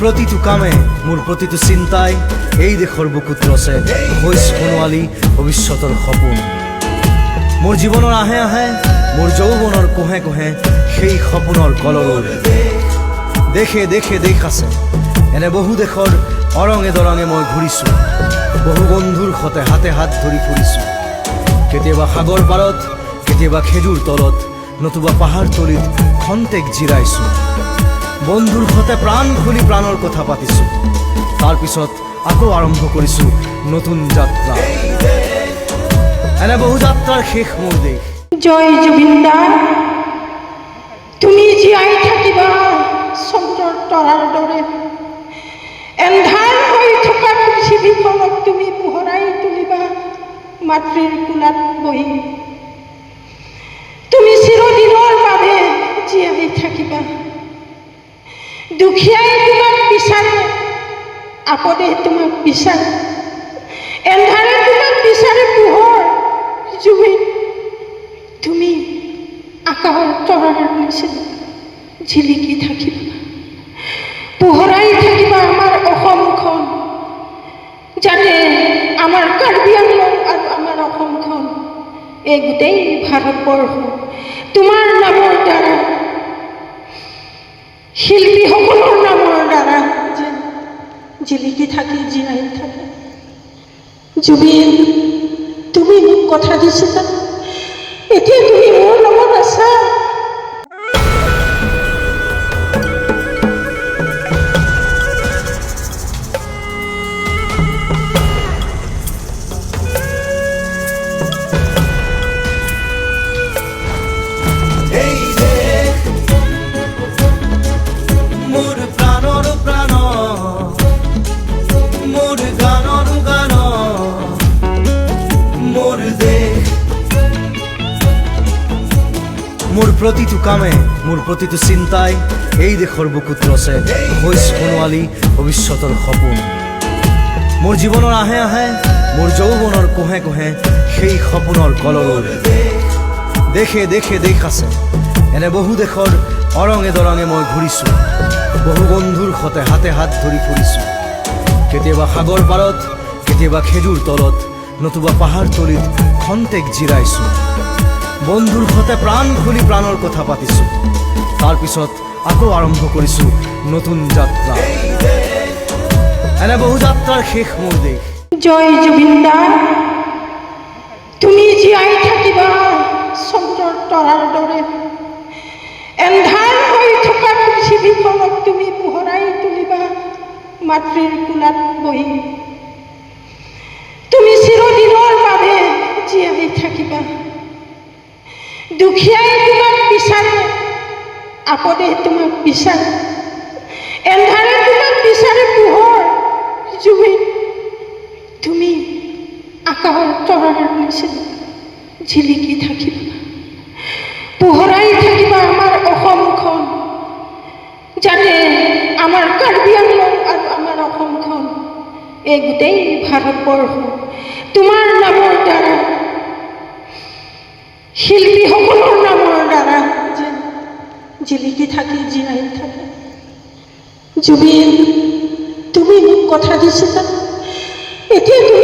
প্ৰতিটো কামে মোৰ প্ৰতিটো চিন্তাই এই দেশৰ বুকুত ৰচে হৈছ সোণোৱালী ভৱিষ্যতৰ সপোন। মোৰ জীৱনৰ আহে আহে মোৰ যৌৱনৰ কোহে কোহে সেই সপোনৰ কলৰৱ। দেশে দেশে দেশ আছে এনে বহু দেশৰ অৰঙে দৰঙে মই ঘূৰিছোঁ। বহু বন্ধুৰ সতে হাতে হাত ধৰি ফুৰিছোঁ। কেতিয়াবা সাগৰ পাৰত, কেতিয়াবা খেজুৰ তলত, নতুবা পাহাৰ তলিত খন্তেক জিৰাইছোঁ। বন্ধুৰ সতে প্ৰাণ খুলি প্ৰাণৰ কথা পাতিছোঁ। তাৰপিছত আকৌ আৰম্ভ কৰিছোঁ নতুন যাত্ৰা। এনে বহু যাত্ৰাৰ শেষ মোৰ দেশ। জয় জুবিন দা, তুমি জীয়াই থাকিবা চন্দ্ৰৰ তৰাৰ দৰে। এন্ধাৰ হৈ থকা পৃথিৱীখনক তুমি পোহৰাই তুলিবা মাতৃৰ কোলাত বহি। তুমি চিৰদিনৰ বাবে জীয়াই থাকিবা। দুখীয়াই তোমাক বিচাৰে, আপদে তোমাক বিচাৰে, এন্ধাৰে তোমাক বিচাৰে পোহৰ। জুবিন, তুমি আকাশৰ তৰাৰ নিচিনা জিলিকি থাকিবা, পোহৰাই থাকিবা আমাৰ অসমখন, যাতে আমাৰ কাৰ্বি আংলং আৰু আমাৰ অসমখন, এই গোটেই ভাৰতবৰ্ষ তোমাৰ নামৰ দ্বাৰা, শিল্পীসকলৰ নামৰ দ্বাৰা যেন জিলিকি থাকি জীয়াই থাকে। জুবিন, তুমি মোক কথা দিছিলা, এতিয়া তুমি মোৰ লগত আছা। মোৰ প্ৰাণৰ প্ৰাণ, মোৰ গানৰ গান, মোৰ দেশ। মোৰ প্ৰতিটো কামে মোৰ প্ৰতিটো চিন্তাই এই দেশৰ বুকুত ৰচে হৈছ সোণোৱালী ভৱিষ্যতৰ সপোন। মোৰ জীৱনৰ আহে আহে মোৰ যৌৱনৰ কোহে কোহে সেই সপোনৰ কলৰৱ। দেশে দেশে দেশ আছে এনে বহু দেশৰ অৰঙে দৰঙে মই ঘূৰিছোঁ। বহু বন্ধুৰ সতে হাতে হাত ধৰি ফুৰিছোঁ। কেতিয়াবা সাগৰ পাৰত, কেতিয়াবা খেজুৰ তলত, নতুবা পাহাৰ তলিত খন্তেক জিৰাইছোঁ। বন্ধুৰ সতে প্ৰাণ খুলি প্ৰাণৰ কথা পাতিছোঁ। তাৰপিছত আকৌ আৰম্ভ কৰিছোঁ নতুন যাত্ৰা। এনে বহু যাত্ৰাৰ শেষ মোৰ দেশ। জয় জুবিন দা, তুমি জীয়াই থাকিবা চন্দ্ৰৰ তৰাৰ দৰে। এন্ধাৰ হৈ থকা পৃথিৱীখনক তুমি পোহৰাই তুলিবা মাতৃৰ কোলাত বহি। তুমি চিৰদিনৰ বাবে জীয়াই থাকিবা। দুখীয়াই তোমাক বিচাৰে, আপদে তোমাক বিচাৰে, এন্ধাৰে তোমাক বিচাৰে পোহৰ। জুবিন, তুমি আকাশৰ তৰাৰ নিচিনা জিলিকি থাকিবা, পোহৰাই থাকিবা আমাৰ অসমখন, যাতে আমাৰ কাৰ্বি আংলং আৰু আমাৰ অসমখন, এই গোটেই ভাৰতবৰ্ষ তোমাৰ নামৰ দ্বাৰা, শিল্পীসকলৰ নামৰ দ্বাৰা যেন জিলিকি থাকি জীয়াই থাকে। জুবিন, তুমি মোক কথা দিছিলা, এতিয়া তুমি